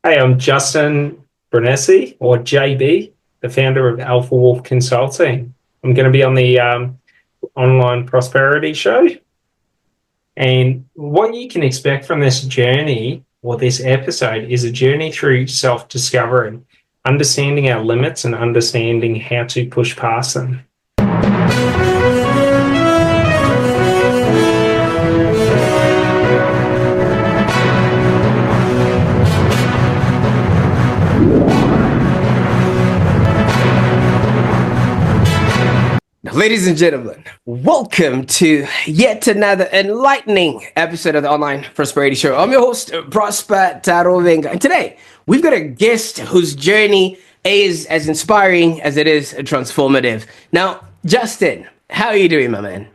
Hey, I'm Justin Brienesse, or JB, the founder of Alpha Wolf Consulting. I'm going to be on the online prosperity show. And what you can expect from this journey or this episode is a journey through self-discovery, understanding our limits and understanding how to push past them. Ladies and gentlemen, welcome to yet another enlightening episode of the Online Prosperity Show. I'm your host, Prosper Taruvinga, and today we've got a guest whose journey is as inspiring as it is transformative. Now, Justin, how are you doing, my man?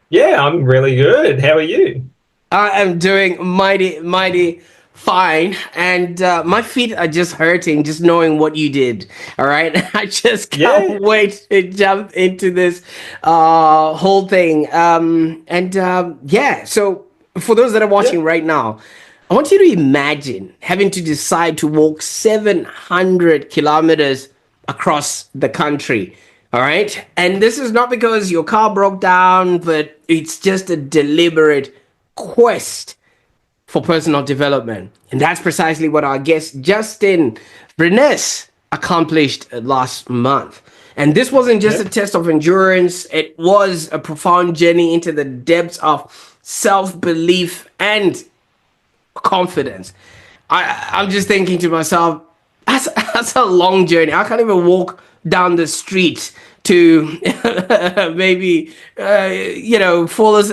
Yeah, I'm really good. How are you? I am doing mighty fine, and my feet are just hurting just knowing what you did. All right, I just can't wait to jump into this whole thing. So for those that are watching right now, I want you to imagine having to decide to walk 700 kilometers across the country. All right, and this is not because your car broke down, but it's just a deliberate quest for personal development. And that's precisely what our guest Justin Brienesse accomplished last month. And this wasn't just a test of endurance, it was a profound journey into the depths of self-belief and confidence. I'm just thinking to myself, that's a long journey. I can't even walk down the street to maybe just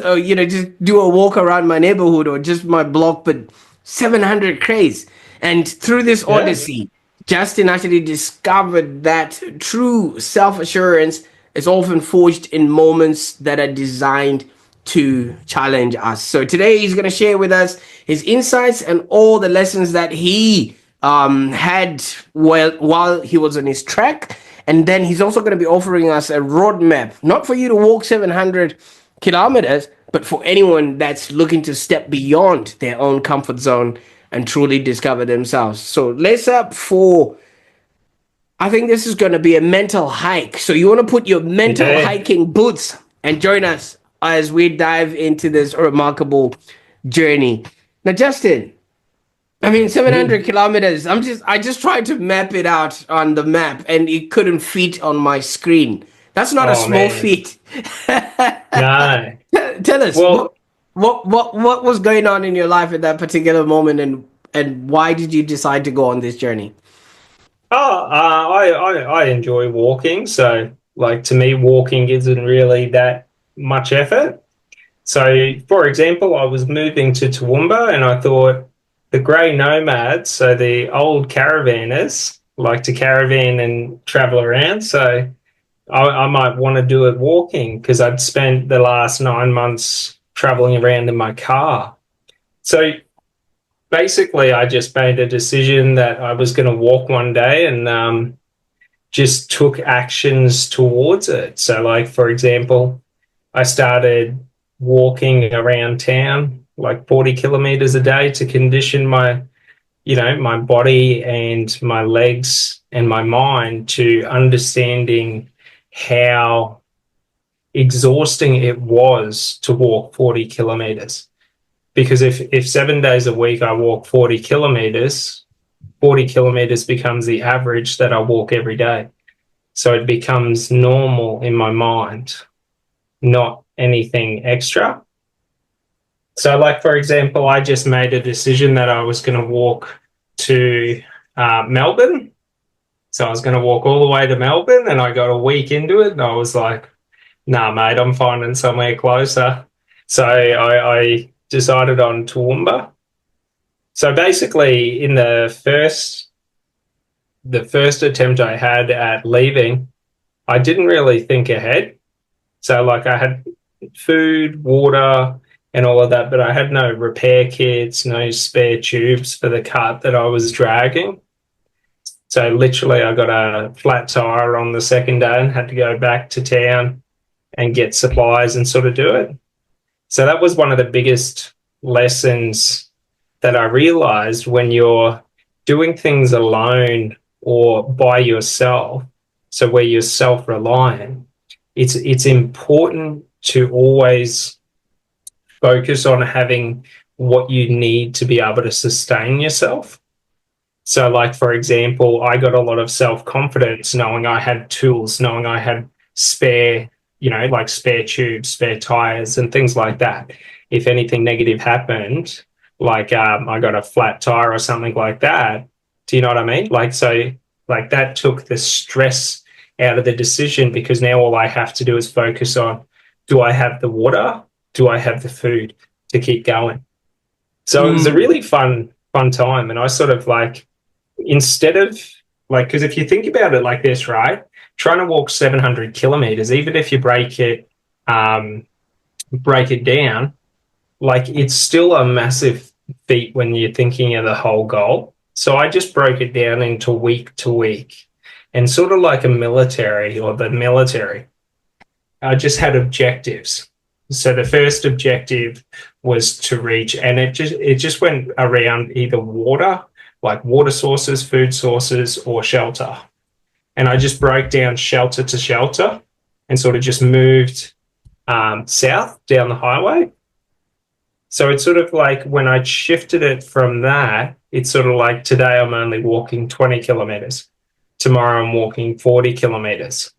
do a walk around my neighborhood or just my block, but 700 k's. And through this odyssey, Justin actually discovered that true self-assurance is often forged in moments that are designed to challenge us. So today he's going to share with us his insights and all the lessons that he had while he was on his trek. And then he's also going to be offering us a roadmap, not for you to walk 700 kilometers, but for anyone that's looking to step beyond their own comfort zone and truly discover themselves. So let's up for, I think this is going to be a mental hike. So you want to put your mental hiking boots and join us as we dive into this remarkable journey. Now, Justin, 700 kilometers. I just tried to map it out on the map and it couldn't fit on my screen. That's not a small feat. No. Tell us what was going on in your life at that particular moment, and why did you decide to go on this journey? I enjoy walking. So, to me, walking isn't really that much effort. So, for example, I was moving to Toowoomba and I thought, the grey nomads, so the old caravanners, like to caravan and travel around. So I might want to do it walking because I'd spent the last 9 months traveling around in my car. So basically, I just made a decision that I was going to walk one day and just took actions towards it. So, for example, I started walking around town, 40 kilometers a day to condition my body and my legs and my mind to understanding how exhausting it was to walk 40 kilometers. Because if 7 days a week I walk 40 kilometers becomes the average that I walk every day. So it becomes normal in my mind, not anything extra. So, for example, I just made a decision that I was going to walk to Melbourne. So I was going to walk all the way to Melbourne, and I got a week into it, and I was like, nah, mate, I'm finding somewhere closer. So I decided on Toowoomba. So basically, in the first attempt I had at leaving, I didn't really think ahead. So, I had food, water, and all of that, but I had no repair kits, no spare tubes for the cart that I was dragging. So literally I got a flat tire on the second day and had to go back to town and get supplies and sort of do it. So that was one of the biggest lessons that I realized when you're doing things alone or by yourself, so where you're self-reliant, it's important to always focus on having what you need to be able to sustain yourself. So, like, for example, I got a lot of self-confidence knowing I had tools, knowing I had spare, like spare tubes, spare tires, and things like that. If anything negative happened, like I got a flat tire or something like that, do you know what I mean? Like, so, like, that took the stress out of the decision because now all I have to do is focus on, do I have the water? Do I have the food to keep going? So it was a Mm, really fun time. And I sort of like, instead of like, because if you think about it like this, right, trying to walk 700 kilometers, even if you break it down, like it's still a massive feat when you're thinking of the whole goal. So I just broke it down into week to week, and sort of like a military or the military, I just had objectives. So the first objective was to reach, and it just went around either water, like water sources, food sources, or shelter. And I just broke down shelter to shelter, and sort of just moved south down the highway. So it's sort of like when I shifted it from that, it's sort of like today I'm only walking 20 kilometers. Tomorrow I'm walking 40 kilometers.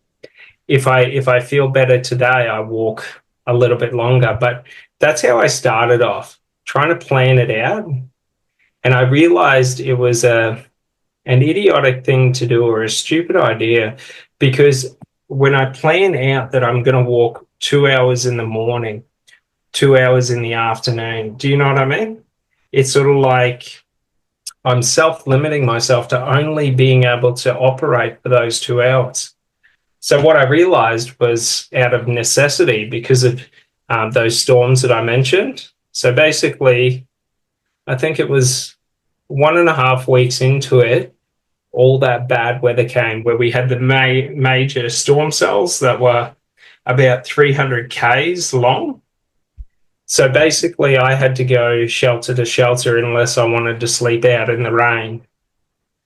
If I feel better today, I walk a little bit longer. But that's how I started off, trying to plan it out. And I realized it was an idiotic thing to do or a stupid idea, because when I plan out that I'm going to walk 2 hours in the morning, 2 hours in the afternoon, do you know what I mean? It's sort of like I'm self-limiting myself to only being able to operate for those 2 hours. So what I realized was out of necessity because of those storms that I mentioned. So basically, I think it was 1.5 weeks into it, all that bad weather came where we had the major storm cells that were about 300 Ks long. So basically, I had to go shelter to shelter unless I wanted to sleep out in the rain.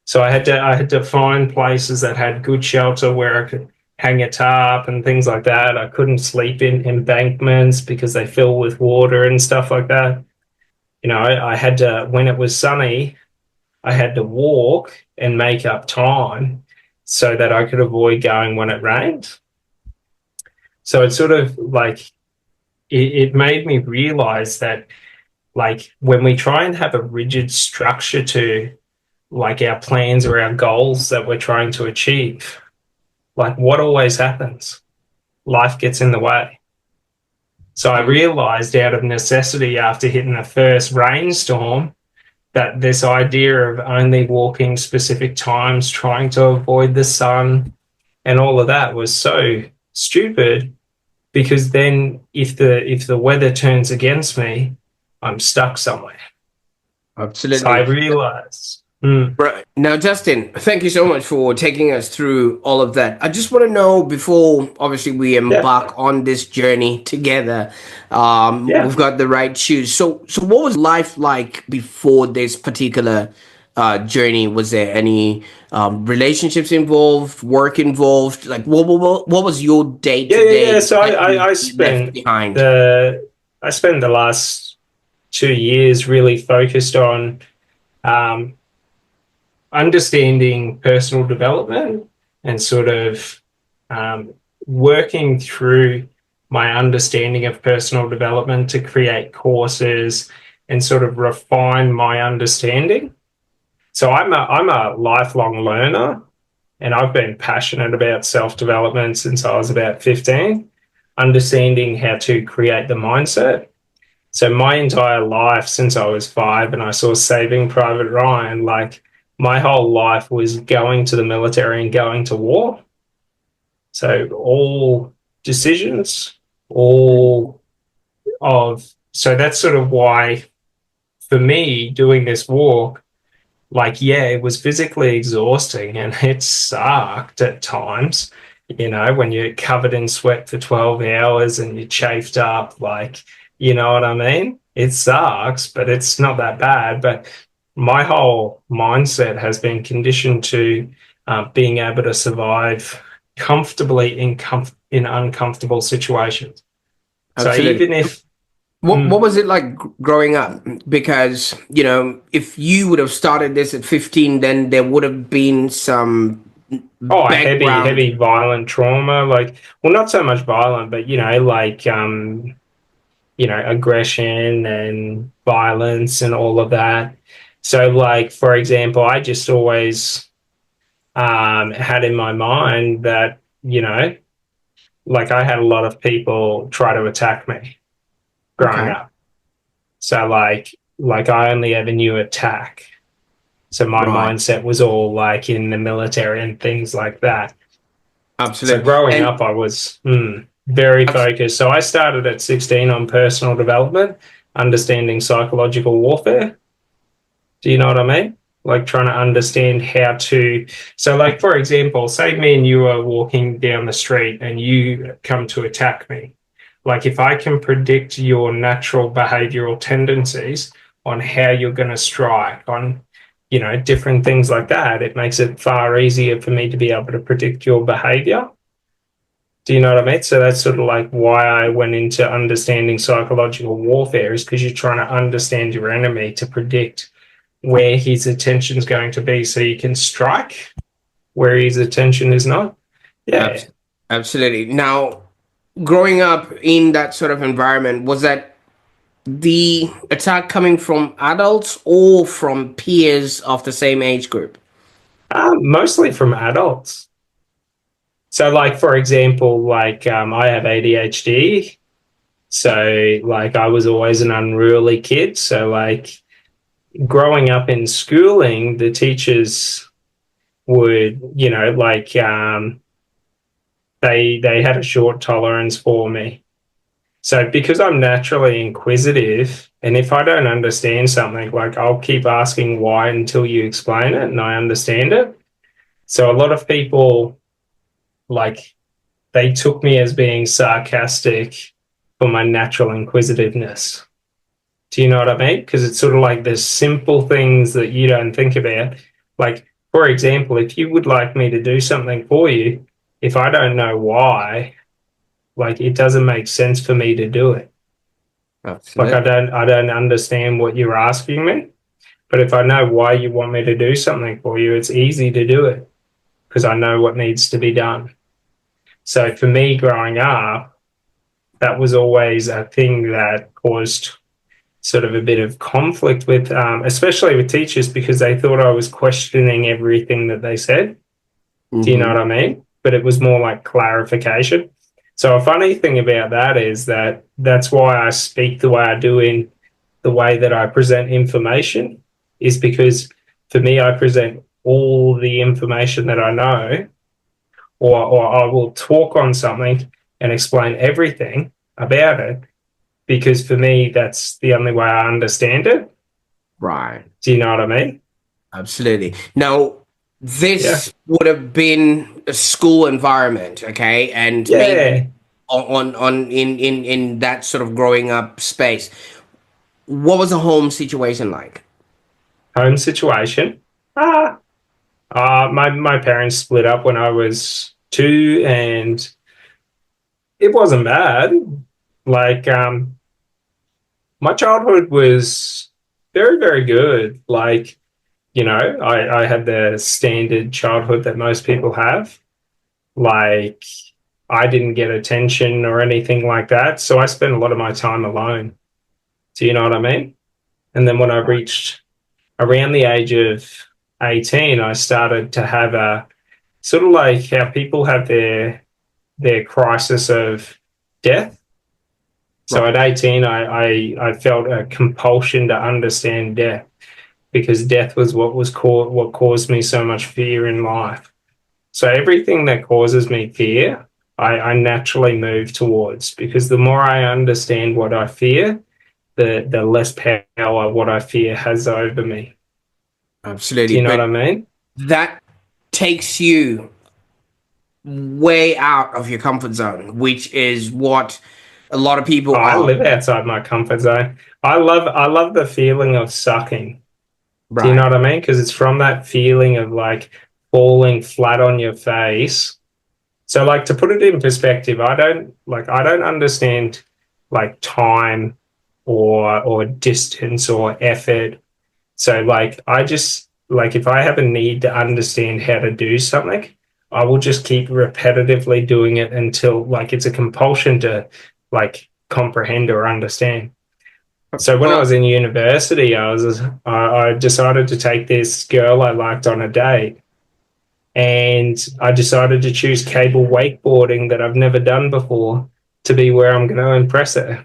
So I had to find places that had good shelter where I could hang a tarp and things like that. I couldn't sleep in embankments because they fill with water and stuff like that. I had to, when it was sunny, I had to walk and make up time so that I could avoid going when it rained. So it's sort of like it made me realize that, like, when we try and have a rigid structure to like our plans or our goals that we're trying to achieve, like what always happens? Life gets in the way. So I mm, realized out of necessity after hitting the first rainstorm that this idea of only walking specific times, trying to avoid the sun and all of that was so stupid, because then if the weather turns against me, I'm stuck somewhere. So I absolutely. realized, Right. Now, Justin, thank you so much for taking us through all of that. I just want to know before, obviously, we yeah, embark on this journey together, yeah. we've got the right shoes. So what was life like before this particular journey? Was there any relationships involved, work involved? Like, what was your day Yeah, to yeah, yeah. day So that I you left spent behind? the last 2 years really focused on um, understanding personal development and sort of um, working through my understanding of personal development to create courses and sort of refine my understanding. So I'm a lifelong learner, and I've been passionate about self-development since I was about 15, understanding how to create the mindset. So my entire life since I was 5 and I saw Saving Private Ryan, like my whole life was going to the military and going to war. So all decisions, all of, so that's sort of why for me doing this walk, like, yeah, it was physically exhausting and it sucked at times, when you're covered in sweat for 12 hours and you're chafed up, like, you know what I mean? It sucks, but it's not that bad. But my whole mindset has been conditioned to being able to survive comfortably in uncomfortable situations. So Absolutely. even if What mm, was it like growing up? Because, you know, if you would have started this at 15, then there would have been some oh, heavy, background. heavy violent trauma, like well, not so much violent, but like aggression and violence and all of that. So like for example, I just always had in my mind that, like I had a lot of people try to attack me growing Okay. up. So like I only ever knew attack. So my Right. mindset was all like in the military and things like that. So Absolutely. growing And up, I was very abs- focused. So I started at 16 on personal development, understanding psychological warfare. Do you know what I mean? Like trying to understand how to. So, like, for example, say me and you are walking down the street and you come to attack me. Like, if I can predict your natural behavioral tendencies on how you're going to strike, on, different things like that, it makes it far easier for me to be able to predict your behavior. Do you know what I mean? So that's sort of like why I went into understanding psychological warfare, is because you're trying to understand your enemy to predict where his attention is going to be so you can strike where his attention is not. Yeah. abs- absolutely. Now, growing up in that sort of environment, was that the attack coming from adults or from peers of the same age group? Mostly from adults. So, like, for example, like I have ADHD. So, like, I was always an unruly kid. So, like, growing up in schooling, the teachers would, they had a short tolerance for me. So because I'm naturally inquisitive, and if I don't understand something, like I'll keep asking why until you explain it and I understand it. So a lot of people, like, they took me as being sarcastic for my natural inquisitiveness. Do you know what I mean? Because it's sort of like there's simple things that you don't think about. Like, for example, if you would like me to do something for you, if I don't know why, like it doesn't make sense for me to do it. Like Absolutely. I don't understand what you're asking me, but if I know why you want me to do something for you, it's easy to do it because I know what needs to be done. So for me growing up, that was always a thing that caused sort of a bit of conflict with, especially with teachers, because they thought I was questioning everything that they said. Do you know what Mm-hmm. I mean? But it was more like clarification. So a funny thing about that is that that's why I speak the way I do in the way that I present information, is because for me, I present all the information that I know, or I will talk on something and explain everything about it, because for me, that's the only way I understand it. Right. Do you know what I mean? Absolutely. Now, Yeah. this would have been a school environment, okay, and maybe Yeah. on in that sort of growing up space. What was the home situation like? Home situation. Ah, my parents split up when I was two, and it wasn't bad. Like, my childhood was very, very good. Like, I had the standard childhood that most people have. Like, I didn't get attention or anything like that. So I spent a lot of my time alone. Do you know what I mean? And then when I reached around the age of 18, I started to have a sort of like how people have their crisis of death. So Right. at 18, I felt a compulsion to understand death, because death was what caused me so much fear in life. So everything that causes me fear, I naturally move towards, because the more I understand what I fear, the less power what I fear has over me. Do Absolutely. you know what But I mean? that takes you way out of your comfort zone, which is what a lot of people I are. live outside my comfort zone. I love the feeling of sucking. Do you know Right. what I mean? Because it's from that feeling of like falling flat on your face. So like to put it in perspective, I don't understand like time or distance or effort. So like I just like if I have a need to understand how to do something, I will just keep repetitively doing it until like it's a compulsion to like comprehend or understand. So when I Well, was in university, I decided to take this girl I liked on a date, and I decided to choose cable wakeboarding that I've never done before to be where I'm going to impress her.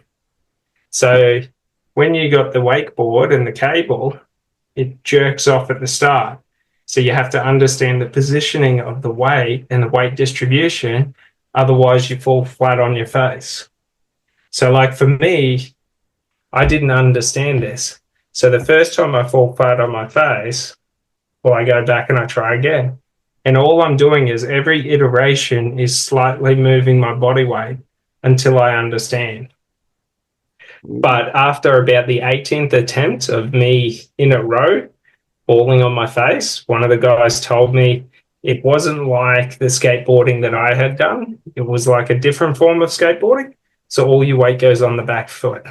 So when you got the wakeboard and the cable, it jerks off at the start. So you have to understand the positioning of the weight and the weight distribution. Otherwise, you fall flat on your face. So, like for me, I didn't understand this. So the first time I fall flat on my face, well, I go back and I try again. And all I'm doing is every iteration is slightly moving my body weight until I understand. But after about the 18th attempt of me in a row, falling on my face, one of the guys told me it wasn't like the skateboarding that I had done. It was like a different form of skateboarding. So all your weight goes on the back foot.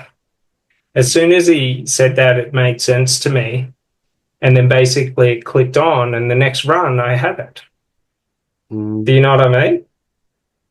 As soon as he said that, it made sense to me. And then basically it clicked on, and the next run I had it. Do you know what I mean?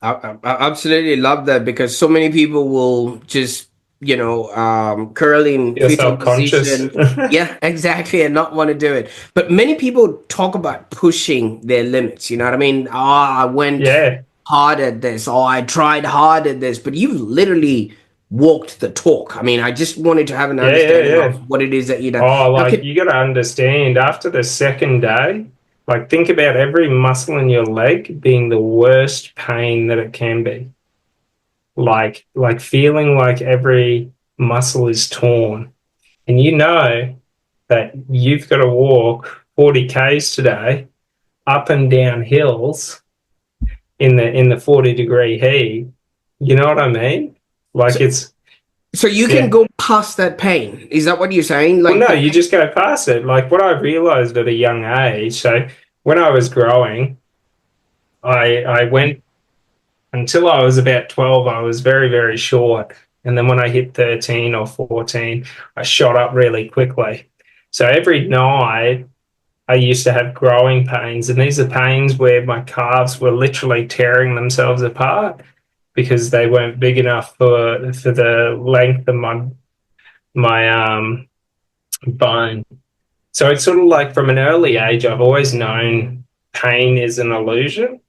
I absolutely love that because so many people will just, curl in You're fetal self-conscious. position. Yeah, exactly, and not want to do it. But many people talk about pushing their limits. You know what I mean? Oh, I went Yeah, hard at this, or I tried hard at this. But you've literally walked the talk. I mean, I just wanted to have an understanding yeah. of what it is that you done. Oh, Now, like you got to understand after the second day, like think about every muscle in your leg being the worst pain that it can be. Like feeling like every muscle is torn. And you know that you've got to walk 40 Ks today up and down hills in the 40-degree heat. You know what I mean? Like so, it's so you can yeah. go past that pain. Is that what you're saying? Well, Like no, the you just go past it. Like what I realized at a young age. So when I was growing, I went until I was about 12, I was very, very short. And then when I hit 13 or 14, I shot up really quickly. So every night I used to have growing pains, and these are pains where my calves were literally tearing themselves apart because they weren't big enough for the length of my bone. So it's sort of like from an early age, I've always known pain is an illusion.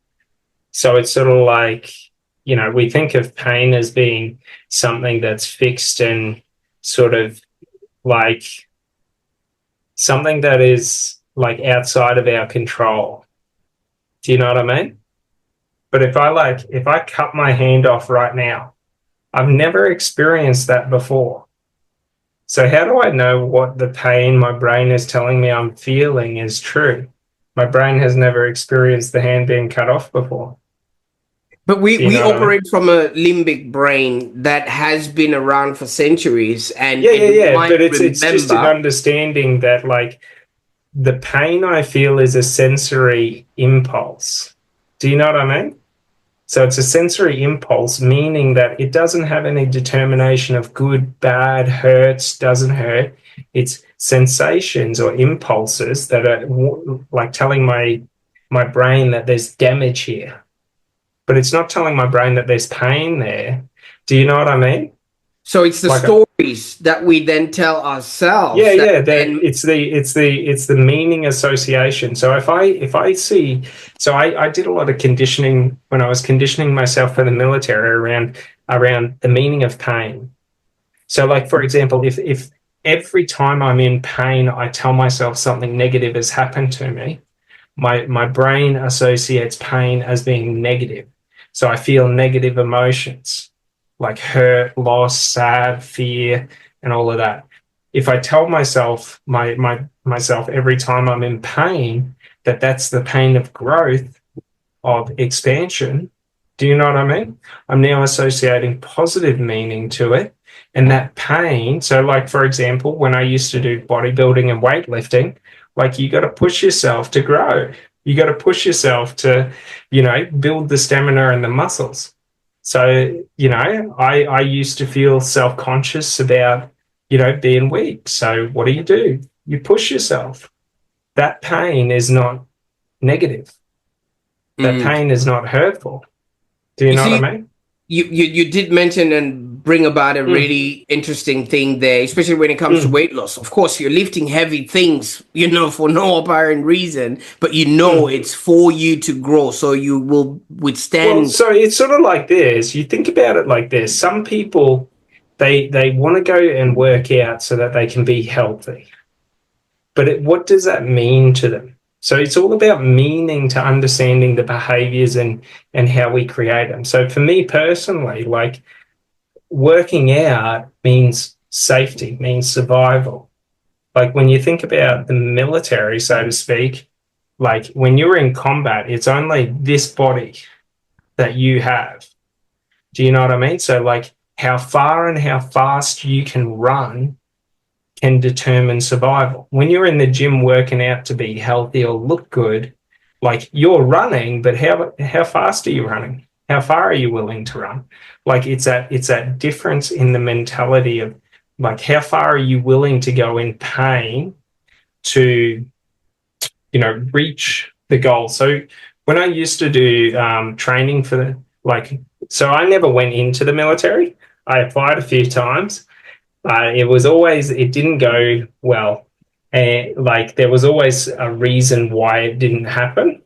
So it's sort of like, we think of pain as being something that's fixed and sort of like something that is like outside of our control. Do you know what I mean? But if I cut my hand off right now, I've never experienced that before. So how do I know what the pain my brain is telling me I'm feeling is true? My brain has never experienced the hand being cut off before. But we Do you we know what I mean? operate from a limbic brain that has been around for centuries, and Yeah, yeah, it yeah. might But it's just an remember. understanding that like the pain I feel is a sensory impulse. Do you know what I mean? So it's a sensory impulse, meaning that it doesn't have any determination of good, bad, hurts, doesn't hurt. It's sensations or impulses that are like telling my brain that there's damage here, but it's not telling my brain that there's pain there. Do you know what I mean? So it's the Like, stories that we then tell yeah, ourselves that yeah. That then. it's the meaning association. So if I see, so I did a lot of conditioning when I was conditioning myself for the military around the meaning of pain. So like for example, if every time I'm in pain, I tell myself something negative has happened to me, my brain associates pain as being negative. So I feel negative emotions like hurt, loss, sad, fear, and all of that. If I tell myself myself every time I'm in pain that that's the pain of growth, of expansion, do you know what I mean? I'm now associating positive meaning to it. And that pain, so like for example, when I used to do bodybuilding and weightlifting, like you got to push yourself to grow. You got to push yourself to, build the stamina and the muscles. So, I used to feel self-conscious about, being weak. So what do? You push yourself. That pain is not negative. That Mm. pain is not hurtful. Do you You know what see, I mean? you did mention and bring about a Mm, really interesting thing there, especially when it comes to mm, weight loss. Of course, you're lifting heavy things, for no apparent reason, but mm. it's for you to grow, so you will Well, withstand. so it's sort of like this. You think about it like this. Some people, they want to go and work out so that they can be healthy. But what does that mean to them? So it's all about meaning to understanding the behaviors and how we create them. So for me personally, like working out means safety, means survival. Like when you think about the military, so to speak, like when you're in combat, it's only this body that you have. Do you know what I mean? So like how far and how fast you can run can determine survival. When you're in the gym working out to be healthy or look good, like you're running, but how fast are you running? How far are you willing to run? Like it's that difference in the mentality of like how far are you willing to go in pain to reach the goal. So when I used to do training for so I never went into the military. I applied a few times. It didn't go well. And like there was always a reason why it didn't happen.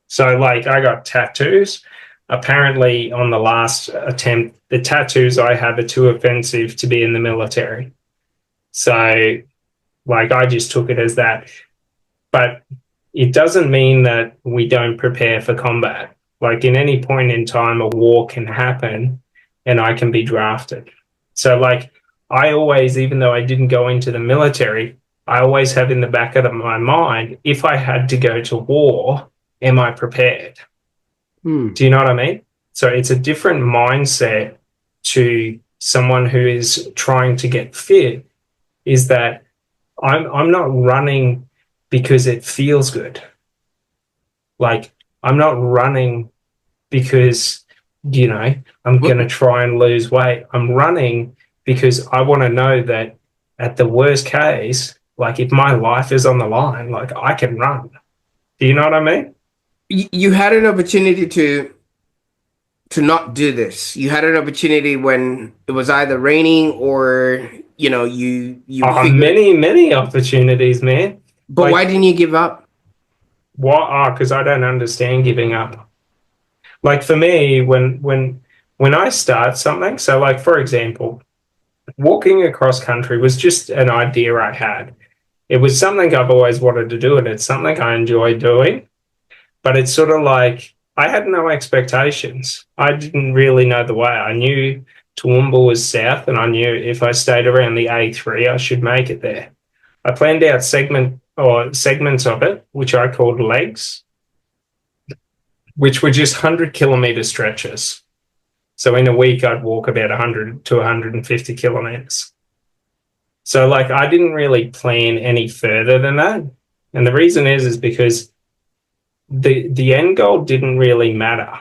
So like I got tattoos. Apparently on the last attempt, the tattoos I have are too offensive to be in the military. So like I just took it as that. But it doesn't mean that we don't prepare for combat. Like in any point in time, a war can happen and I can be drafted. So, like, I always, even though I didn't go into the military, I always have in the back of my mind, if I had to go to war, am I prepared? Hmm. Do you know what I mean? So, it's a different mindset to someone who is trying to get fit, is that I'm not running because it feels good. Like I'm not running because, I'm going to What try and lose weight. I'm running because I want to know that at the worst case, like if my life is on the line, like I can run. Do you know what I mean? you had an opportunity to not do this. You had an opportunity when it was either raining or you figured. Many, many opportunities, man. But why Like didn't you give up? what? Oh, because I don't understand giving up. Like for me, when I start something, so like for example, walking across country was just an idea I had. It was something I've always wanted to do, and it's something I enjoy doing. But it's sort of like I had no expectations. I didn't really know the way. I knew Toowoomba was south, and I knew if I stayed around the A3, I should make it there. I planned out segments of it, which I called legs, which were just 100-kilometer stretches. So in a week, I'd walk about 100 to 150 kilometers. So like I didn't really plan any further than that. And the reason is because the end goal didn't really matter.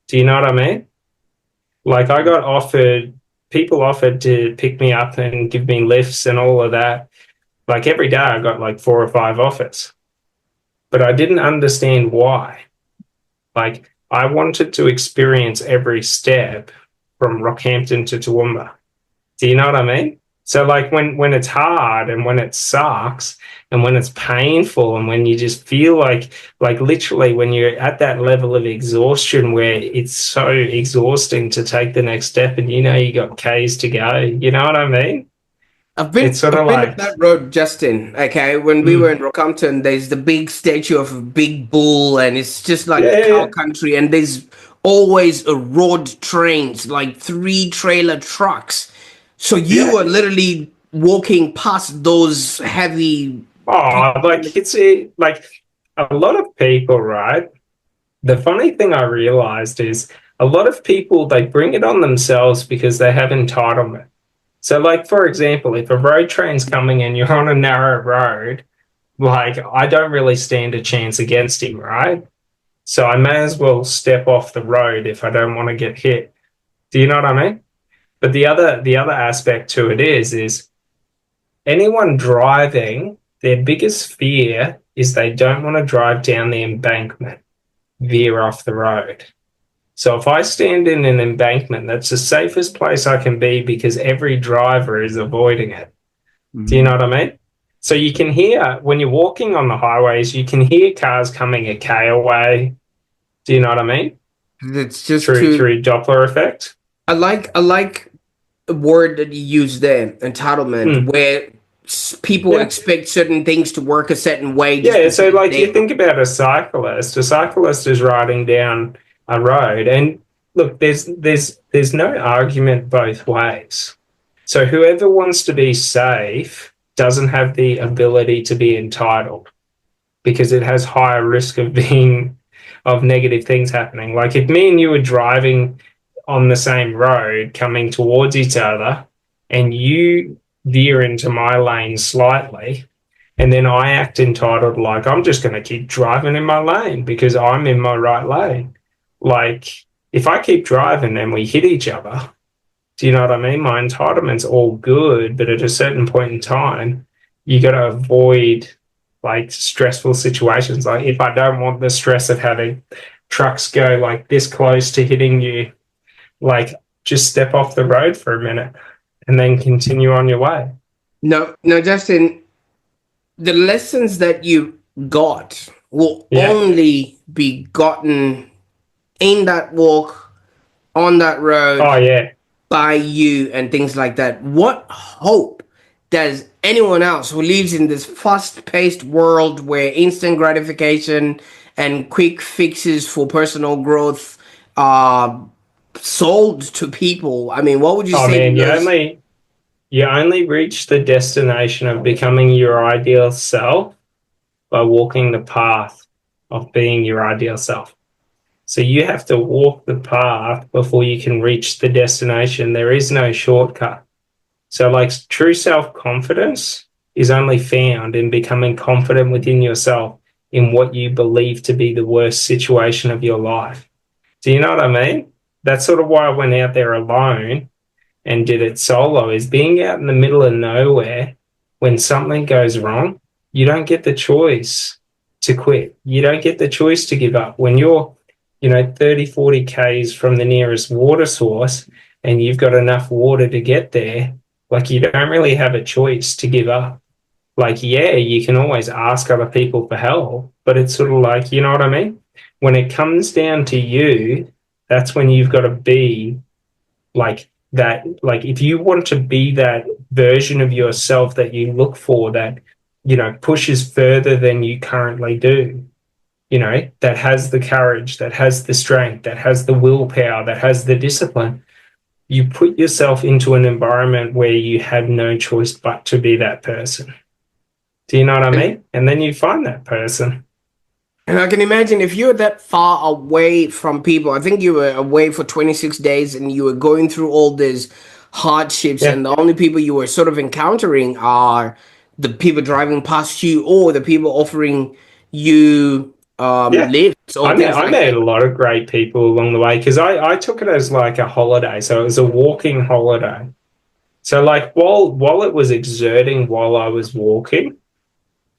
Do you know what I mean? Like I got offered, people offered to pick me up and give me lifts and all of that. Like every day I got like 4 or 5 offers, but I didn't understand why. Like I wanted to experience every step from Rockhampton to Toowoomba. Do you know what I mean? So like when it's hard and when it sucks and when it's painful and when you just feel like literally when you're at that level of exhaustion where it's so exhausting to take the next step and you got K's to go. You know what I mean? It's sort I've of been on like that road, Justin. Okay, when we were mm, in Rockhampton, there's the big statue of a big bull, and it's just like yeah, cow yeah, country, and there's always a road trains, like 3 trailer trucks. So you yeah. were literally walking past those heavy Oh, people. like like a lot of people, right? The funny thing I realized is a lot of people, they bring it on themselves because they have entitlement. So, like, for example, if a road train's coming and you're on a narrow road, like, I don't really stand a chance against him, right? So I may as well step off the road if I don't want to get hit. Do you know what I mean? But the other aspect to it is anyone driving, their biggest fear is they don't want to drive down the embankment, veer off the road. So if I stand in an embankment, that's the safest place I can be because every driver is avoiding it. Do you know what I mean? So you can hear when you're walking on the highways, you can hear cars coming a K away. Do you know what I mean? It's just Through to through Doppler effect. I like a word that you use there, entitlement, Mm. where people Yeah. expect certain things to work a certain way just Yeah, so because like you they. think about a cyclist is riding down a road and look, there's no argument both ways. So whoever wants to be safe doesn't have the ability to be entitled because it has higher risk of being of negative things happening. Like if me and you were driving on the same road coming towards each other and you veer into my lane slightly, and then I act entitled, like I'm just going to keep driving in my lane because I'm in my right lane. Like if I keep driving and we hit each other, do you know what I mean? My entitlement's all good, but at a certain point in time, you got to avoid like stressful situations. Like if I don't want the stress of having trucks go like this close to hitting you, like just step off the road for a minute and then continue on your way. No, no, Justin, the lessons that you got will Yeah. only be gotten in that walk, on that Oh, road, yeah. by you, and things like that. What hope does anyone else who lives in this fast-paced world where instant gratification and quick fixes for personal growth are sold to people? I mean, what would you Oh, say to man. those? You only reach the destination of becoming your ideal self by walking the path of being your ideal self. So you have to walk the path before you can reach the destination. There is no shortcut. So, like, true self confidence is only found in becoming confident within yourself in what you believe to be the worst situation of your life. Do you know what I mean? That's sort of why I went out there alone and did it solo, is being out in the middle of nowhere when something goes wrong, you don't get the choice to quit. You don't get the choice to give up. When you're, 30, 40 Ks from the nearest water source and you've got enough water to get there, like you don't really have a choice to give up. Like, yeah, you can always ask other people for help, but it's sort of like, you know what I mean? When it comes down to you, that's when you've got to be like that. Like if you want to be that version of yourself that you look for, that pushes further than you currently do, that has the courage, that has the strength, that has the willpower, that has the discipline, you put yourself into an environment where you have no choice but to be that person. Do you know what I And mean? And then you find that person. And I can imagine if you're that far away from people. I think you were away for 26 days and you were going through all these hardships, Yeah. and the only people you were sort of encountering are the people driving past you or the people offering you Yeah. lifts or I met things I like met that. a lot of great people along the way because I took it as like a holiday. So it was a walking holiday. So like while it was exerting while I was walking,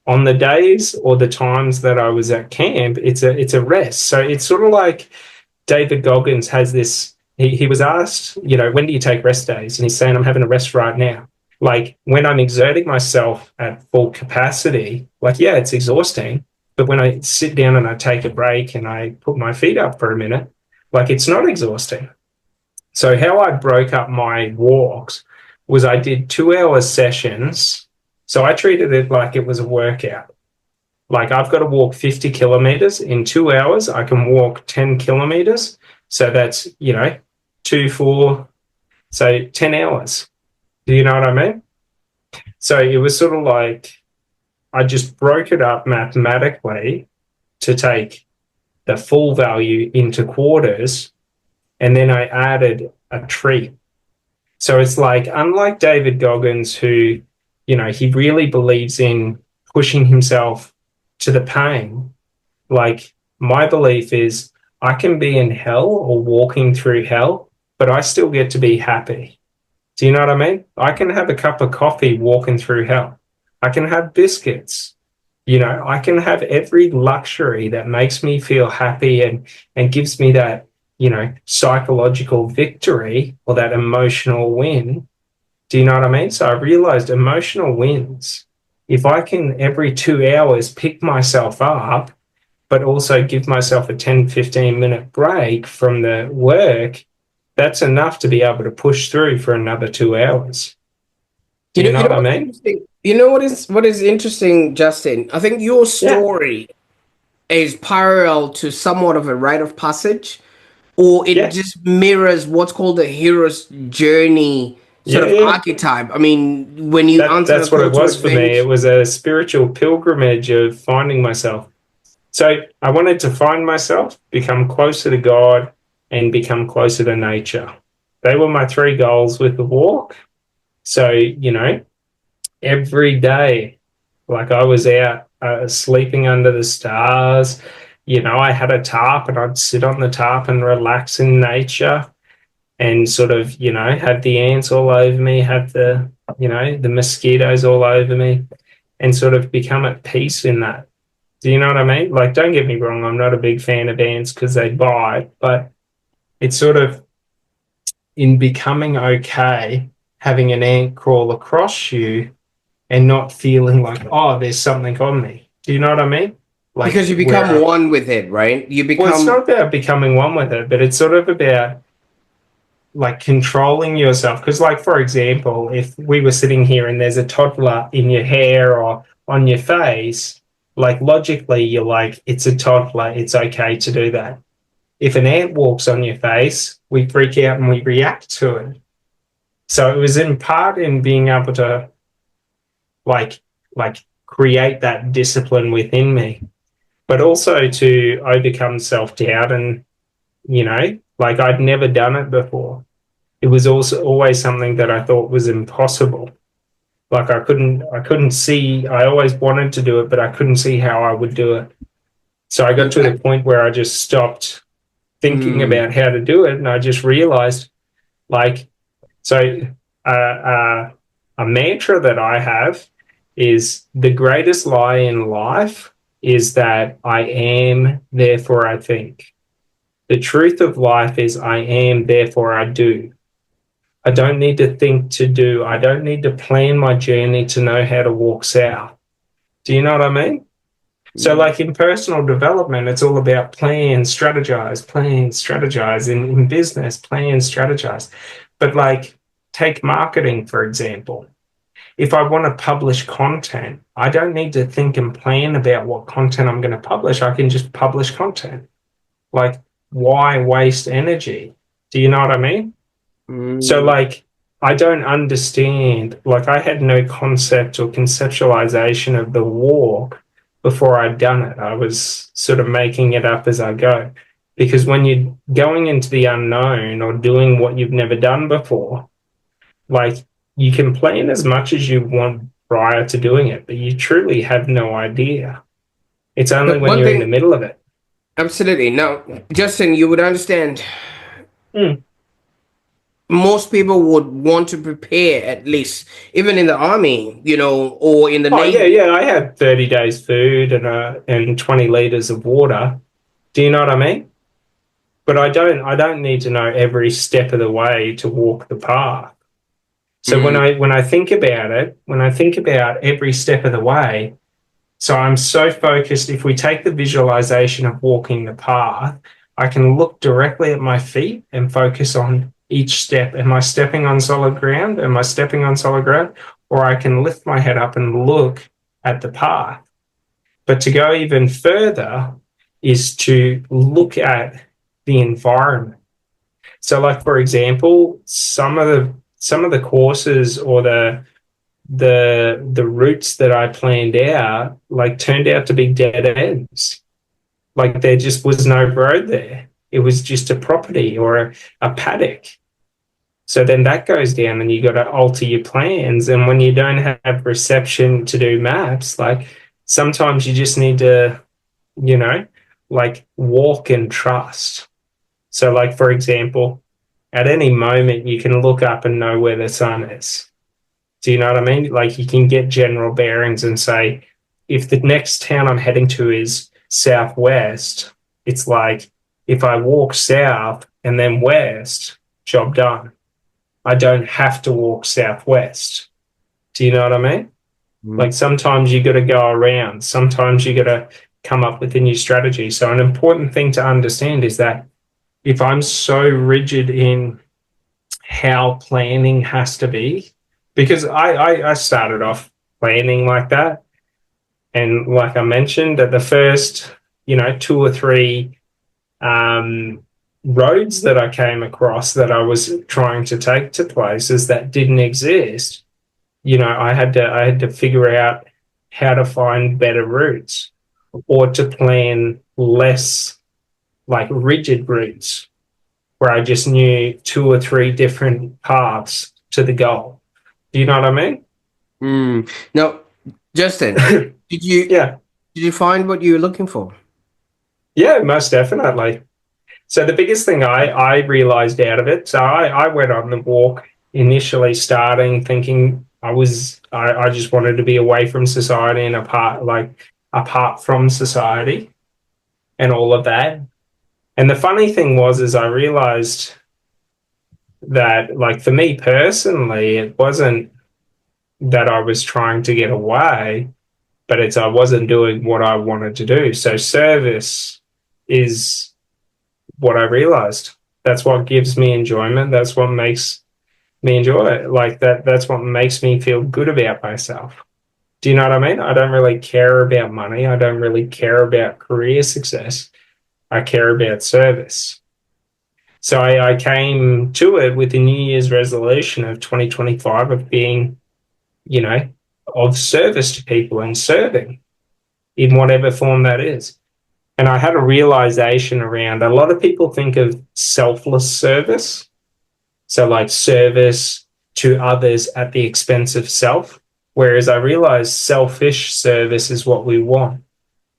on the days or the times that I was at camp, it's a rest. So it's sort of like David Goggins has this. He was asked, when do you take rest days? And he's saying, I'm having a rest right now. Like when I'm exerting myself at full capacity, like, yeah, it's exhausting. But when I sit down and I take a break and I put my feet up for a minute, like it's not exhausting. So how I broke up my walks was I did 2 hour sessions. So I treated it like it was a workout. Like I've got to walk 50 kilometers in 2 hours. I can walk 10 kilometers. So that's, 2, 4, so 10 hours. Do you know what I mean? So it was sort of like I just broke it up mathematically to take the full value into quarters and then I added a treat. So it's like, unlike David Goggins, who, he really believes in pushing himself to the pain. Like, my belief is I can be in hell or walking through hell, but I still get to be happy. Do you know what I mean? I can have a cup of coffee walking through hell. I can have biscuits. I can have every luxury that makes me feel happy and gives me that, psychological victory or that emotional win. Do you know what I mean? So I realized emotional wins. If I can every 2 hours pick myself up, but also give myself a 10, 15-minute break from the work, that's enough to be able to push through for another 2 hours. Do you know what I What's mean? interesting? You know what is interesting, Justin? I think your Yeah. story is parallel to somewhat of a rite of passage, or it Yeah. just mirrors what's called the hero's journey sort Yeah. of Yeah. archetype. I mean, when you answer a That's what call it to was for me. It adventure, was a spiritual pilgrimage of finding myself. So I wanted to find myself, become closer to God, and become closer to nature. They were my three goals with the walk. So, every day, like I was out sleeping under the stars. I had a tarp and I'd sit on the tarp and relax in nature and sort of, have the ants all over me, have the mosquitoes all over me and sort of become at peace in that. Do you know what I mean? Like, don't get me wrong, I'm not a big fan of ants because they bite, but it's sort of in becoming okay, having an ant crawl across you and not feeling like, oh, there's something on me. Do you know what I mean? Like, because you become one with it, right? You well, it's become not about becoming one with it, but it's sort of about like controlling yourself. Because, like, for example, if we were sitting here and there's a toddler in your hair or on your face, like logically, you're like, it's a toddler, it's okay to do that. If an ant walks on your face, we freak out and we react to it. So it was in part in being able to like create that discipline within me, but also to overcome self-doubt and like I'd never done it before. It was also always something that I thought was impossible. Like I couldn't see, I always wanted to do it, but I couldn't see how I would do it. So I got to the point where I just stopped thinking mm, about how to do it and I just realized like so uh, uh, a mantra that I have is the greatest lie in life is that I am, therefore I think. The truth of life is I am, therefore I do. I don't need to think to do. I don't need to plan my journey to know how to walk south. Do you know what I mean? So, mm. like in personal development, it's all about plan, strategize in business, plan, strategize. But, like, take marketing, for example. If I want to publish content, I don't need to think and plan about what content I'm going to publish. I can just publish content. Like, why waste energy? Do you know what I mean? So, Mm. like, I don't understand, like, I had no concept or conceptualization of the walk before I'd done it. I was sort of making it up as I go. Because when you're going into the unknown or doing what you've never done before, like, you can plan as much as you want prior to doing it, but you truly have no idea. It's only But when one you're in the thing, middle of it. absolutely. Now, Justin, you would understand Mm. most people would want to prepare at least, even in the army, or in the Oh, yeah, Navy. yeah. I have 30 days food and 20 liters of water. Do you know what I mean? But I don't need to know every step of the way to walk the path. So when Mm. I think about it, when I think about every step of the way, so I'm so focused, if we take the visualization of walking the path, I can look directly at my feet and focus on each step. Am I stepping on solid ground? Am I stepping on solid ground? Or I can lift my head up and look at the path. But to go even further is to look at the environment. So, like for example, some of the courses or the routes that I planned out like turned out to be dead ends. Like there just was no road there. it was just a property or a paddock. So then that goes down and you got to alter your plans. And when you don't have reception to do maps, like sometimes you just need to, you know, like walk and trust. So, like, for example, at any moment you can look up and know where the sun is. Do you know what I mean? Like, you can get general bearings and say, if the next town I'm heading to is southwest, it's like if I walk south and then west, job done. I don't have to walk southwest. Do you know what I mean? Mm. Like sometimes you got to go around, sometimes you got to come up with a new strategy. So, an important thing to understand is that if I'm so rigid in how planning has to be, because I started off planning like that. And like I mentioned, at the first, two or three um, roads that I came across that I was trying to take to places that didn't exist, I had to figure out how to find better routes or to plan less like rigid routes where I just knew two or three different paths to the goal. Do you know what I mean? Now, Justin, did you Yeah. did you find what you were looking for? Yeah, most definitely. So the biggest thing I realized out of it, so I went on the walk initially starting thinking I just wanted to be away from society and apart from society and all of that. And the funny thing was is I realized that like for me personally, it wasn't that I was trying to get away, but it's I wasn't doing what I wanted to do. So service is what I realized. That's what gives me enjoyment. That's what makes me enjoy it. Like that's what makes me feel good about myself. Do you know what I mean? I don't really care about money. I don't really care about career success. I care about service. So I came to it with the New Year's resolution of 2025 of being, you know, of service to people and serving in whatever form that is. And I had a realization around a lot of people think of selfless service. So, like service to others at the expense of self. Whereas I realized selfish service is what we want.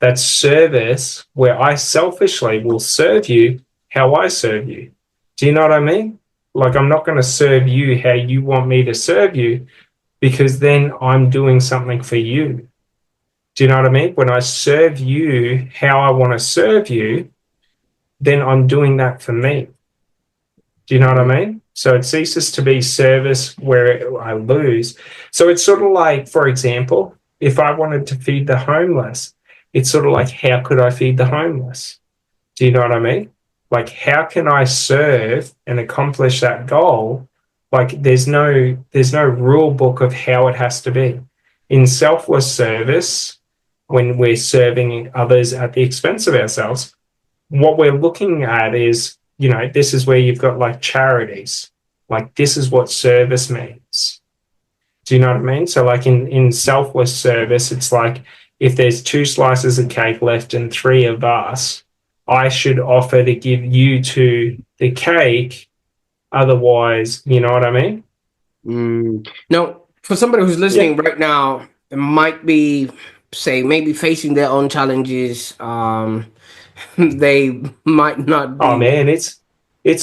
That's service where I selfishly will serve you how I serve you. Do you know what I mean? Like, I'm not going to serve you how you want me to serve you because then I'm doing something for you. Do you know what I mean? When I serve you how I want to serve you, then I'm doing that for me. Do you know what I Mm. mean? So it ceases to be service where I lose. So it's sort of like, for example, if I wanted to feed the homeless, it's sort of like, how could I feed the homeless? Do you know what I mean? Like, how can I serve and accomplish that goal? Like, there's no rule book of how it has to be. In selfless service, when we're serving others at the expense of ourselves, what we're looking at is, this is where you've got like charities. Like, this is what service means. Do you know what I mean? So, like in selfless service, it's like if there's two slices of cake left and three of us, I should offer to give you two the cake. Otherwise, you know what I mean? Now, for somebody who's Yeah. listening right now, it might be, say, maybe facing their own challenges. They might not Oh be. man, it's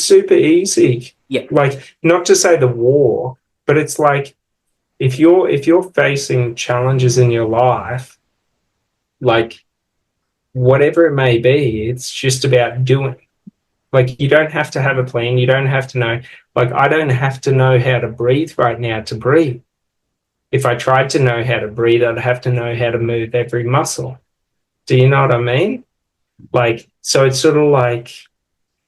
super easy. Yeah. Like, not to say the war, but it's like if you're facing challenges in your life, like whatever it may be, it's just about doing. Like, you don't have to have a plan. You don't have to know. Like, I don't have to know how to breathe right now to breathe. If I tried to know how to breathe, I'd have to know how to move every muscle. Do you know what I mean? Like, so it's sort of like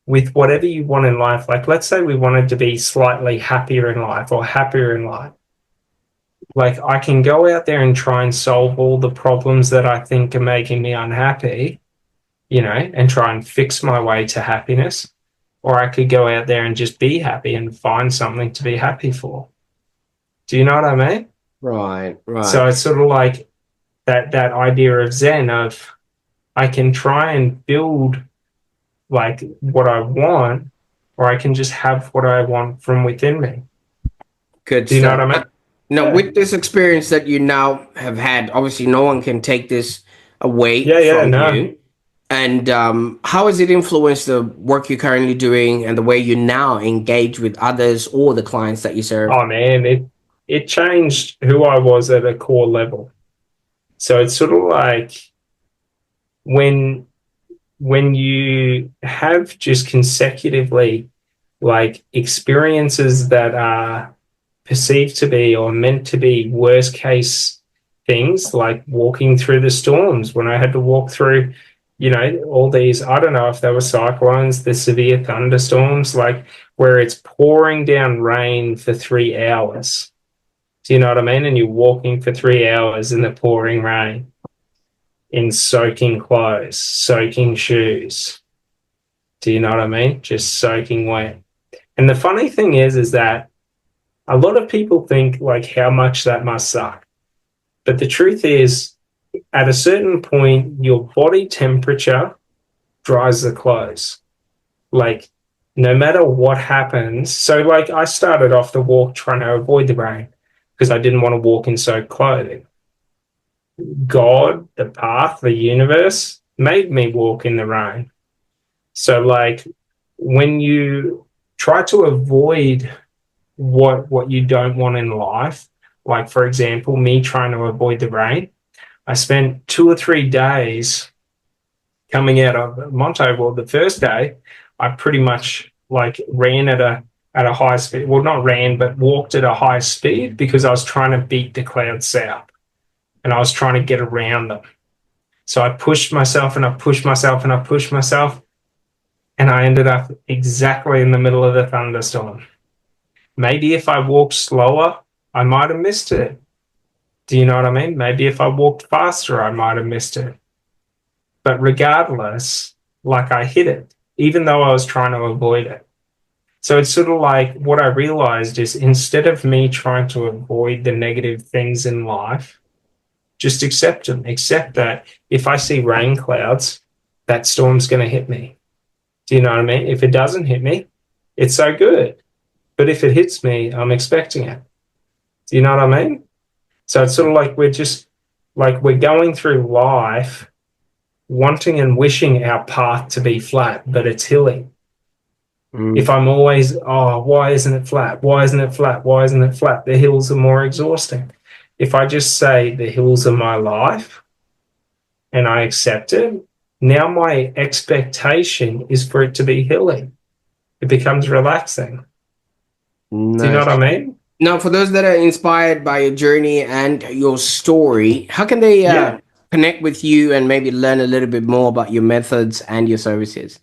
with whatever you want in life, like let's say we wanted to be slightly happier in life or happier in life. Like, I can go out there and try and solve all the problems that I think are making me unhappy, and try and fix my way to happiness. Or I could go out there and just be happy and find something to be happy for. Do you know what I mean? Right. So Right. it's sort of like that idea of Zen of I can try and build like what I want, or I can just have what I want from within me. Good Do you know what stuff. I mean? Now, Yeah. with this experience that you now have had, obviously no one can take this away Yeah, yeah, from no. you. And how has it influenced the work you're currently doing and the way you now engage with others or the clients that you serve? Oh man, it changed who I was at a core level. So it's sort of like when when you have just consecutively like experiences that are perceived to be or meant to be worst case things, like walking through the storms when I had to walk through, all these, I don't know if they were cyclones, the severe thunderstorms, like where it's pouring down rain for 3 hours. Do you know what I mean? And you're walking for 3 hours in the pouring rain in soaking clothes, soaking shoes. Do you know what I mean? Just soaking wet. And the funny thing is that a lot of people think like how much that must suck. But the truth is, at a certain point, your body temperature dries the clothes. Like, no matter what happens. So, like, I started off the walk trying to avoid the rain because I didn't want to walk in soaked clothing. God, the path, the universe made me walk in the rain. So, like, when you try to avoid what you don't want in life, like for example, me trying to avoid the rain, I spent 2 or 3 days coming out of Monte. Well, the first day, I pretty much like ran at a high speed. Well, not ran, but walked at a high speed because I was trying to beat the clouds south and I was trying to get around them. So I pushed myself and I pushed myself and I pushed myself, and I ended up exactly in the middle of the thunderstorm. Maybe if I walked slower, I might have missed it. Do you know what I mean? Maybe if I walked faster, I might have missed it. But regardless, like I hit it, even though I was trying to avoid it. So it's sort of like what I realized is instead of me trying to avoid the negative things in life, just accept them. Accept that if I see rain clouds, that storm's going to hit me. Do you know what I mean? If it doesn't hit me, it's so good. But if it hits me, I'm expecting it. Do you know what I mean? So it's sort of like we're going through life wanting and wishing our path to be flat, but it's hilly. If Mm. I'm always, oh, why isn't it flat? Why isn't it flat? Why isn't it flat? The hills are more exhausting. If I just say the hills are my life and I accept it, now my expectation is for it to be hilly. It becomes relaxing. Do you know what I Nice. mean? Now, for those that are inspired by your journey and your story, how can they Yeah. connect with you and maybe learn a little bit more about your methods and your services?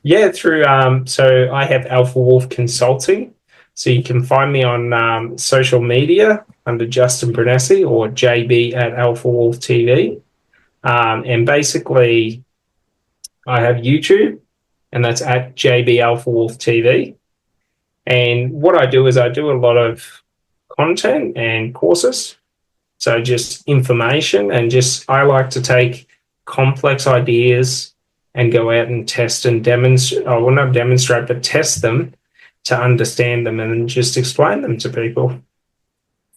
Yeah, through so I have Alpha Wolf Consulting. So you can find me on social media under Justin Brienesse or JB at Alpha Wolf TV. And basically I have YouTube, and that's at JB Alpha Wolf TV. And what I do is I do a lot of content and courses. So just information, and just I like to take complex ideas and go out and test and demonstrate, oh, well, not demonstrate, but test them to understand them and just explain them to people.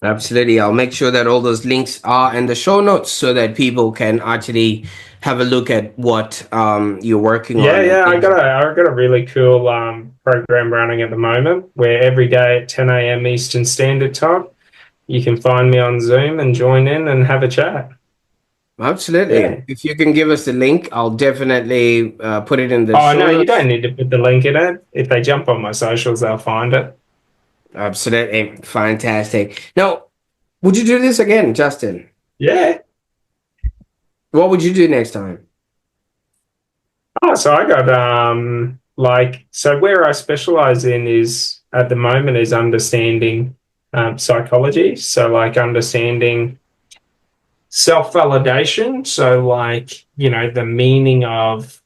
Absolutely. I'll make sure that all those links are in the show notes so that people can actually have a look at what you're working Yeah, on and yeah, I things. got a I got a really cool program running at the moment where every day at 10 a.m. Eastern Standard Time, you can find me on Zoom and join in and have a chat. Absolutely. Yeah. If you can give us the link, I'll definitely put it in the Oh, show no, you don't notes. need to put the link in it. If they jump on my socials, they'll find it. Absolutely. Fantastic. Now, would you do this again, Justin? Yeah. What would you do next time? Oh, so I got so where I specialize in is at the moment is understanding psychology. So like understanding self-validation. So like, the meaning of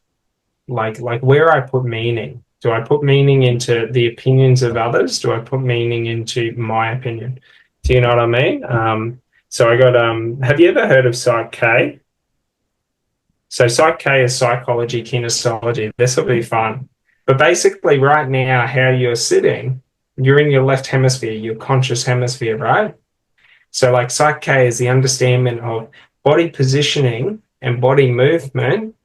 like where I put meaning. Do I put meaning into the opinions of others? Do I put meaning into my opinion? Do you know what I mean? So I got have you ever heard of Psych K? So Psych K is psychology, kinesiology. This will be fun. But basically, right now, how you're sitting, you're in your left hemisphere, your conscious hemisphere, right? So, like Psych K is the understanding of body positioning and body movement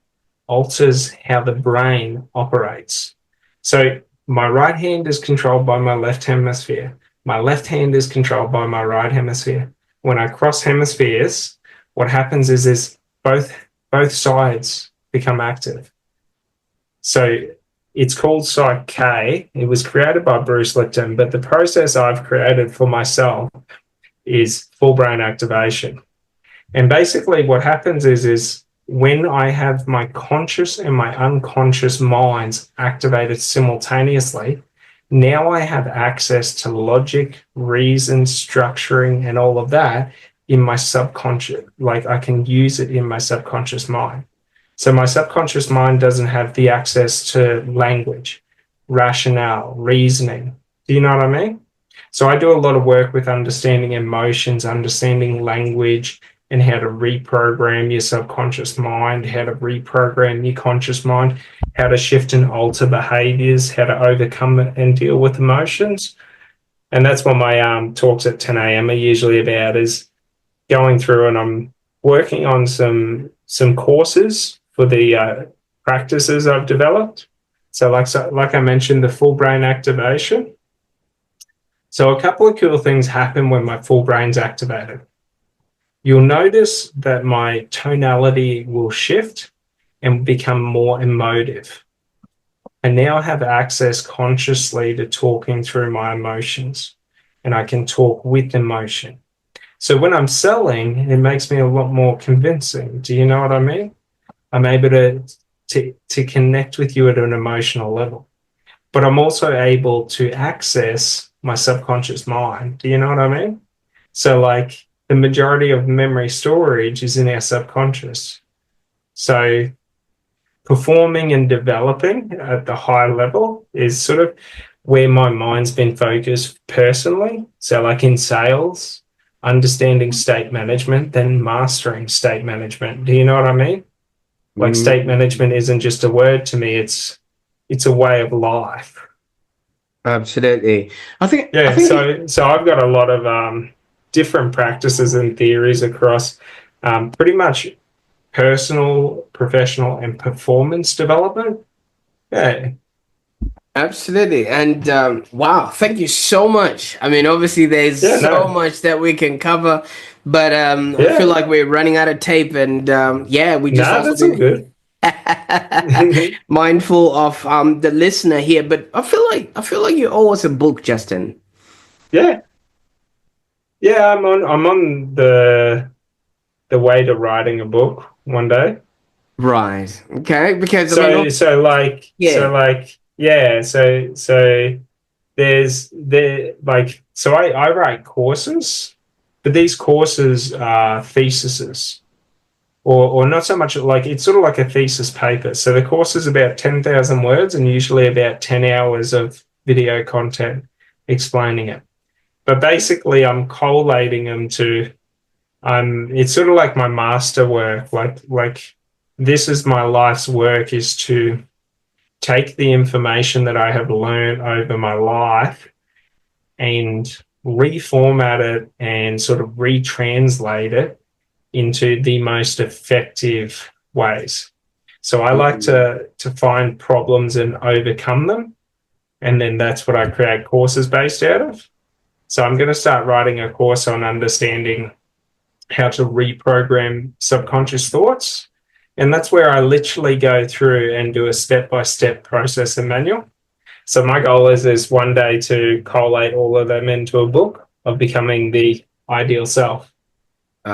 alters how the brain operates. So, my right hand is controlled by my left hemisphere. My left hand is controlled by my right hemisphere. When I cross hemispheres, what happens is both both sides become active. So it's called Psych K. It was created by Bruce Lipton, but the process I've created for myself is full brain activation. And basically what happens is when I have my conscious and my unconscious minds activated simultaneously, now I have access to logic, reason, structuring, and all of that in my subconscious. Like I can use it in my subconscious mind. So my subconscious mind doesn't have the access to language, rationale, reasoning. Do you know what I mean? So I do a lot of work with understanding emotions, understanding language, and how to reprogram your subconscious mind, how to reprogram your conscious mind, how to shift and alter behaviors, how to overcome and deal with emotions. And that's what my talks at 10 a.m. are usually about, is going through, and I'm working on some courses for the practices I've developed. So like I mentioned, the full brain activation. So a couple of cool things happen when my full brain's activated. You'll notice that my tonality will shift and become more emotive. I now have access consciously to talking through my emotions, and I can talk with emotion. So when I'm selling, it makes me a lot more convincing. Do you know what I mean? I'm able to connect with you at an emotional level, but I'm also able to access my subconscious mind. Do you know what I mean? So like the majority of memory storage is in our subconscious. So performing and developing at the high level is sort of where my mind's been focused personally. So like in sales, understanding state management, then mastering state management. Do you know what I mean? Like state Mm, management isn't just a word to me, it's a way of life. absolutely. I Yeah, think it, so I've got a lot of different practices and theories across pretty much personal, professional, and performance development. Yeah, absolutely. And wow, thank you so much. I mean, obviously there's yeah, so no, much that we can cover, but I feel yeah, like we're running out of tape, and yeah, we just no, also that's all be good. mindful of the listener here. But I feel like you owe us a book, Justin. Yeah, yeah, I'm on the way to writing a book one day. Right. Okay. Because I mean, So yeah. like yeah, so there's there like so I write courses, but these courses are theses. Or not so much, like it's sort of like a thesis paper. So the course is about 10,000 words and usually about 10 hours of video content explaining it. But basically, I'm collating them to, it's sort of like my master work. Like this is my life's work, is to take the information that I have learned over my life and reformat it and sort of retranslate it into the most effective ways. So I like Mm, to find problems and overcome them, and then that's what I create courses based out of. So I'm going to start writing a course on understanding how to reprogram subconscious thoughts. And that's where I literally go through and do a step-by-step process and manual. So my goal is one day to collate all of them into a book of becoming the ideal self,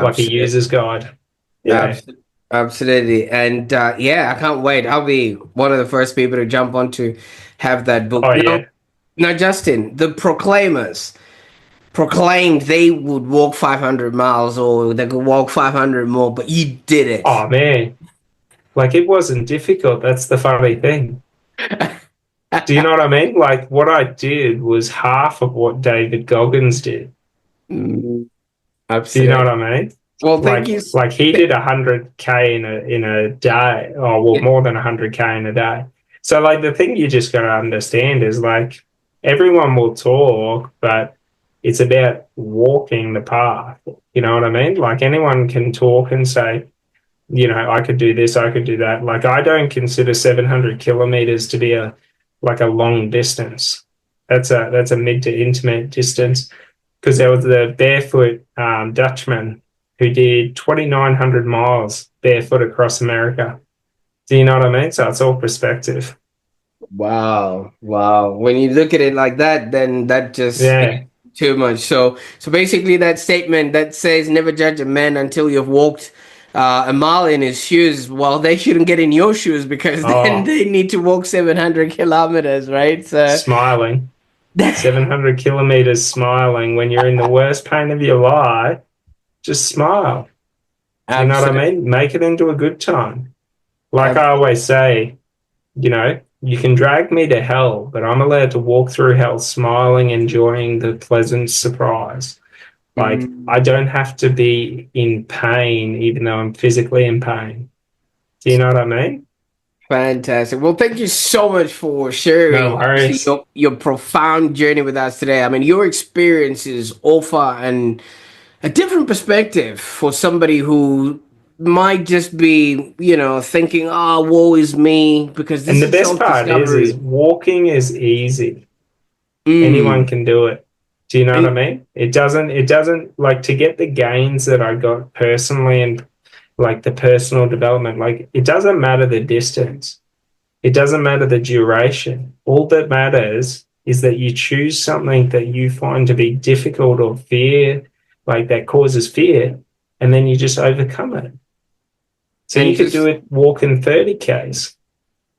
like a absolutely. user's guide. Yeah. Absolutely. Absolutely. And yeah, I can't wait. I'll be one of the first people to jump on to have that book. Oh Now, yeah. now, Justin, the Proclaimers proclaimed they would walk 500 miles or they could walk 500 more, but you did it. Oh man. Like it wasn't difficult. That's the funny thing. Do you know what I mean? Like what I did was half of what David Goggins did. Mm, Do you know what absolutely. I mean? Well, thank you. Like he did 100K in a day, or well, Yeah, more than 100K in a day. So like the thing you just got to understand is like everyone will talk, but it's about walking the path. You know what I mean? Like anyone can talk and say, you know, I could do this, I could do that. Like I don't consider 700 kilometers to be a long distance. That's a mid to intimate distance because there was the barefoot Dutchman who did 2,900 miles barefoot across America. Do you know what I mean? So it's all perspective. wow, wow. When you look at it like that, then that just Yeah. too much. So basically, that statement that says never judge a man until you've walked a mile in his shoes. Well, they shouldn't get in your shoes because then Oh, they need to walk 700 kilometers, right? So smiling. 700 kilometers smiling when you're in the worst pain of your life. Just smile. You know what I absolutely, mean? Make it into a good time. Like I absolutely. always say, you know, you can drag me to hell, but I'm allowed to walk through hell smiling, enjoying the pleasant surprise. Like, I Mm. don't have to be in pain, even though I'm physically in pain. Do you know what I mean? Fantastic. Well, thank you so much for No sharing, obviously, worries. your profound journey with us today. I mean, your experiences offer a different perspective for somebody who might just be, thinking, "Oh, woe is me," because And this the is best part is self-discovery. walking is easy. Anyone Mm. can do it. Do you know what I And mean? It doesn't like to get the gains that I got personally and like the personal development, like it doesn't matter the distance. It doesn't matter the duration. All that matters is that you choose something that you find to be difficult or fear, like that causes fear, and then you just overcome it. So and you could do just it walking 30Ks.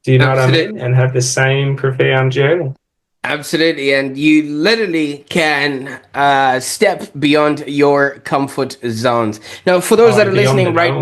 Do you know what I absolutely. mean? And have the same profound journey. Absolutely, and you literally can step beyond your comfort zones. Now, for those that Oh, are beyond listening the right known.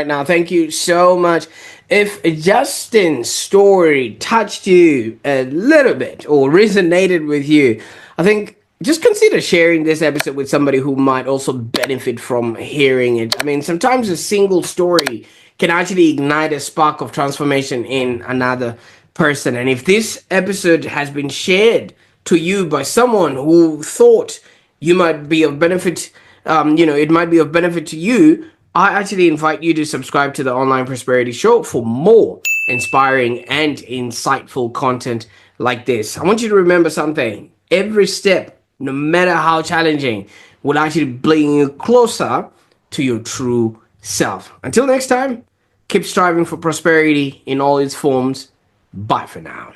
now, thank you so much. If Justin's story touched you a little bit or resonated with you, I think just consider sharing this episode with somebody who might also benefit from hearing it. I mean, sometimes a single story can actually ignite a spark of transformation in another person. And if this episode has been shared to you by someone who thought you might be of benefit, it might be of benefit to you, I actually invite you to subscribe to the Online Prosperity Show for more inspiring and insightful content like this. I want you to remember something. Every step, no matter how challenging, will actually bring you closer to your true self. Until next time, keep striving for prosperity in all its forms. Bye for now.